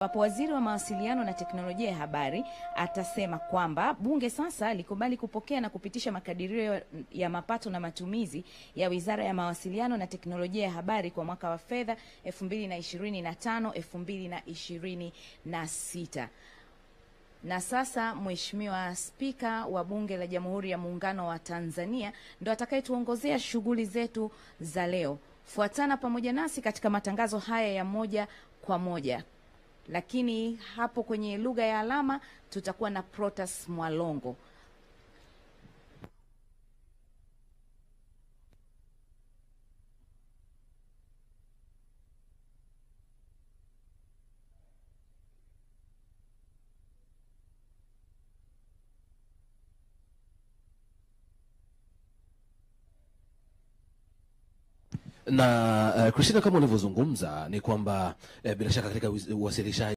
ambapo waziri wa mawasiliano na teknolojia ya habari atasema kwamba bunge sasa likubali kupokea na kupitisha makadirio ya mapato na matumizi ya Wizara ya Mawasiliano na Teknolojia ya Habari kwa mwaka wa fedha 2025-2026. Na sasa Mheshimiwa Spika wa Bunge la Jamhuri ya Muungano wa Tanzania ndo atakayetuongozea shughuli zetu za leo. Fuatana pamoja nasi katika matangazo haya ya moja kwa moja. Lakini hapo kwenye lugha ya alama tutakuwa na Protas Mwalongo. Na Christina, kama ulivyozungumza ni kwamba bila shaka katika uwasilishaji